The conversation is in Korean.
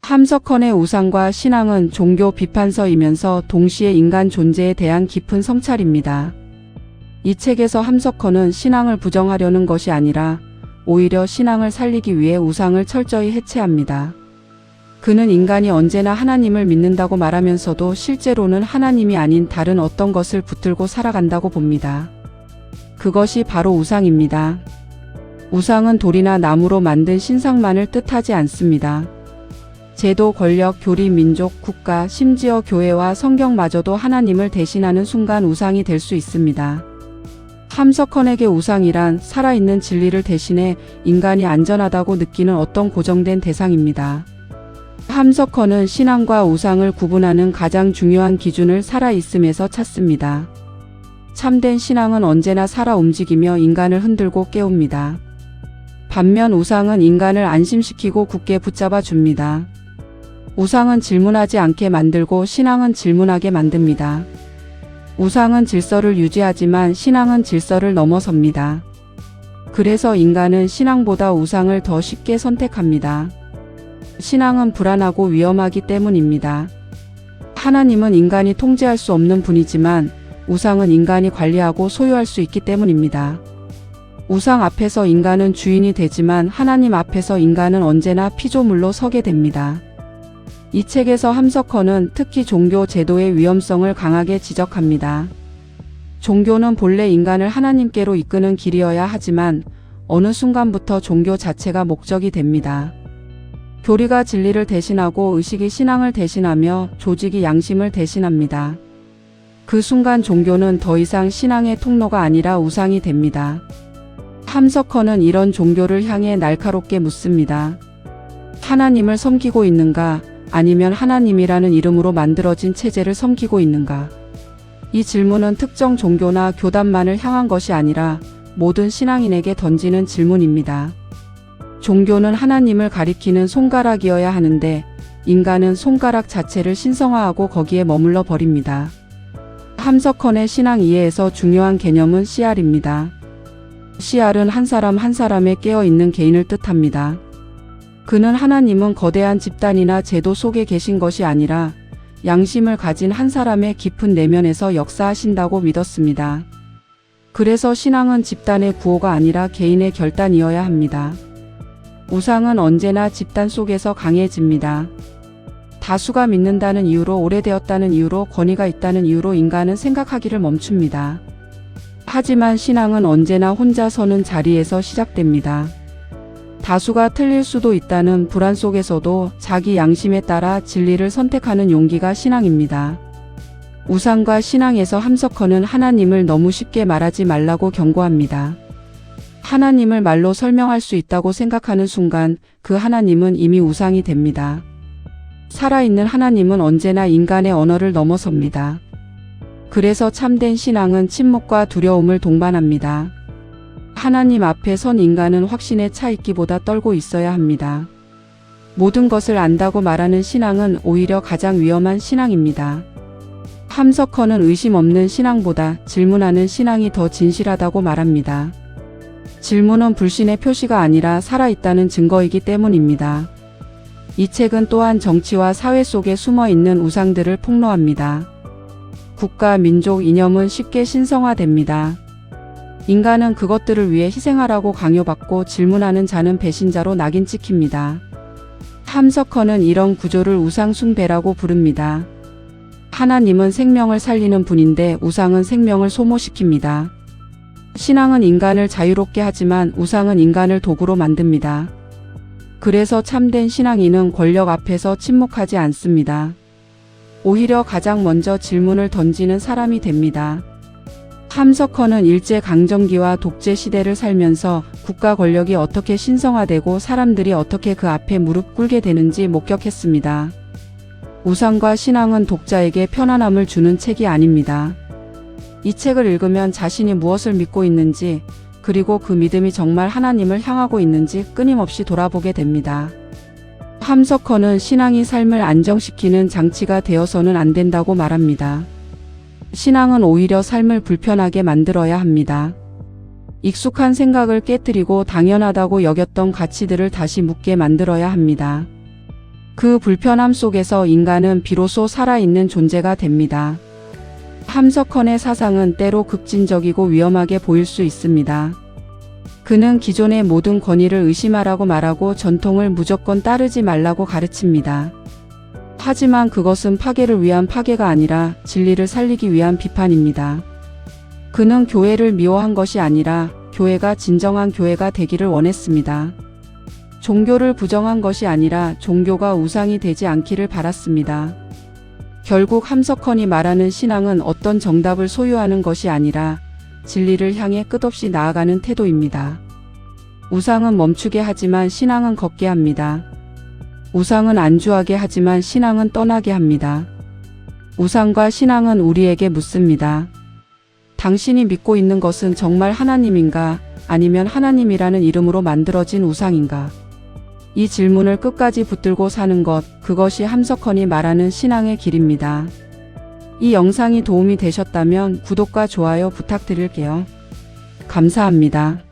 함석헌의 우상과 신앙은 종교 비판서이면서 동시에 인간 존재에 대한 깊은 성찰입니다. 이 책에서 함석헌은 신앙을 부정하려는 것이 아니라 오히려 신앙을 살리기 위해 우상을 철저히 해체합니다. 그는 인간이 언제나 하나님을 믿는다고 말하면서도 실제로는 하나님이 아닌 다른 어떤 것을 붙들고 살아간다고 봅니다. 그것이 바로 우상입니다. 우상은 돌이나 나무로 만든 신상만을 뜻하지 않습니다. 제도, 권력, 교리, 민족, 국가, 심지어 교회와 성경마저도 하나님을 대신하는 순간 우상이 될 수 있습니다. 함석헌에게 우상이란 살아있는 진리를 대신해 인간이 안전하다고 느끼는 어떤 고정된 대상입니다. 함석헌은 신앙과 우상을 구분하는 가장 중요한 기준을 살아있음에서 찾습니다. 참된 신앙은 언제나 살아 움직이며 인간을 흔들고 깨웁니다. 반면 우상은 인간을 안심시키고 굳게 붙잡아 줍니다. 우상은 질문하지 않게 만들고 신앙은 질문하게 만듭니다. 우상은 질서를 유지하지만 신앙은 질서를 넘어섭니다. 그래서 인간은 신앙보다 우상을 더 쉽게 선택합니다. 신앙은 불안하고 위험하기 때문입니다. 하나님은 인간이 통제할 수 없는 분이지만 우상은 인간이 관리하고 소유할 수 있기 때문입니다. 우상 앞에서 인간은 주인이 되지만 하나님 앞에서 인간은 언제나 피조물로 서게 됩니다. 이 책에서 함석헌은 특히 종교 제도의 위험성을 강하게 지적합니다. 종교는 본래 인간을 하나님께로 이끄는 길이어야 하지만 어느 순간부터 종교 자체가 목적이 됩니다. 교리가 진리를 대신하고 의식이 신앙을 대신하며 조직이 양심을 대신합니다. 그 순간 종교는 더 이상 신앙의 통로가 아니라 우상이 됩니다. 함석헌은 이런 종교를 향해 날카롭게 묻습니다. 하나님을 섬기고 있는가? 아니면 하나님이라는 이름으로 만들어진 체제를 섬기고 있는가? 이 질문은 특정 종교나 교단만을 향한 것이 아니라 모든 신앙인에게 던지는 질문입니다. 종교는 하나님을 가리키는 손가락이어야 하는데 인간은 손가락 자체를 신성화하고 거기에 머물러 버립니다. 함석헌의 신앙 이해에서 중요한 개념은 CR입니다. CR은 한 사람 한 사람에 깨어있는 개인을 뜻합니다. 그는 하나님은 거대한 집단이나 제도 속에 계신 것이 아니라 양심을 가진 한 사람의 깊은 내면에서 역사하신다고 믿었습니다. 그래서 신앙은 집단의 구호가 아니라 개인의 결단이어야 합니다. 우상은 언제나 집단 속에서 강해집니다. 다수가 믿는다는 이유로, 오래되었다는 이유로, 권위가 있다는 이유로 인간은 생각하기를 멈춥니다. 하지만 신앙은 언제나 혼자 서는 자리에서 시작됩니다. 다수가 틀릴 수도 있다는 불안 속에서도 자기 양심에 따라 진리를 선택하는 용기가 신앙입니다. 우상과 신앙에서 함석헌은 하나님을 너무 쉽게 말하지 말라고 경고합니다. 하나님을 말로 설명할 수 있다고 생각하는 순간 그 하나님은 이미 우상이 됩니다. 살아있는 하나님은 언제나 인간의 언어를 넘어섭니다. 그래서 참된 신앙은 침묵과 두려움을 동반합니다. 하나님 앞에 선 인간은 확신에 차 있기보다 떨고 있어야 합니다. 모든 것을 안다고 말하는 신앙은 오히려 가장 위험한 신앙입니다. 함석헌은 의심 없는 신앙보다 질문하는 신앙이 더 진실하다고 말합니다. 질문은 불신의 표시가 아니라 살아있다는 증거이기 때문입니다. 이 책은 또한 정치와 사회 속에 숨어있는 우상들을 폭로합니다. 국가, 민족, 이념은 쉽게 신성화됩니다. 인간은 그것들을 위해 희생하라고 강요받고 질문하는 자는 배신자로 낙인 찍힙니다. 함석헌은 이런 구조를 우상 숭배라고 부릅니다. 하나님은 생명을 살리는 분인데 우상은 생명을 소모시킵니다. 신앙은 인간을 자유롭게 하지만 우상은 인간을 도구로 만듭니다. 그래서 참된 신앙인은 권력 앞에서 침묵하지 않습니다. 오히려 가장 먼저 질문을 던지는 사람이 됩니다. 함석헌은 일제강점기와 독재 시대를 살면서 국가 권력이 어떻게 신성화되고 사람들이 어떻게 그 앞에 무릎 꿇게 되는지 목격했습니다. 우상과 신앙은 독자에게 편안함을 주는 책이 아닙니다. 이 책을 읽으면 자신이 무엇을 믿고 있는지, 그리고 그 믿음이 정말 하나님을 향하고 있는지 끊임없이 돌아보게 됩니다. 함석헌은 신앙이 삶을 안정시키는 장치가 되어서는 안 된다고 말합니다. 신앙은 오히려 삶을 불편하게 만들어야 합니다. 익숙한 생각을 깨뜨리고 당연하다고 여겼던 가치들을 다시 묻게 만들어야 합니다. 그 불편함 속에서 인간은 비로소 살아있는 존재가 됩니다. 함석헌의 사상은 때로 급진적이고 위험하게 보일 수 있습니다. 그는 기존의 모든 권위를 의심하라고 말하고 전통을 무조건 따르지 말라고 가르칩니다. 하지만 그것은 파괴를 위한 파괴가 아니라 진리를 살리기 위한 비판입니다. 그는 교회를 미워한 것이 아니라 교회가 진정한 교회가 되기를 원했습니다. 종교를 부정한 것이 아니라 종교가 우상이 되지 않기를 바랐습니다. 결국 함석헌이 말하는 신앙은 어떤 정답을 소유하는 것이 아니라 진리를 향해 끝없이 나아가는 태도입니다. 우상은 멈추게 하지만 신앙은 걷게 합니다. 우상은 안주하게 하지만 신앙은 떠나게 합니다. 우상과 신앙은 우리에게 묻습니다. 당신이 믿고 있는 것은 정말 하나님인가, 아니면 하나님이라는 이름으로 만들어진 우상인가? 이 질문을 끝까지 붙들고 사는 것, 그것이 함석헌이 말하는 신앙의 길입니다. 이 영상이 도움이 되셨다면 구독과 좋아요 부탁드릴게요. 감사합니다.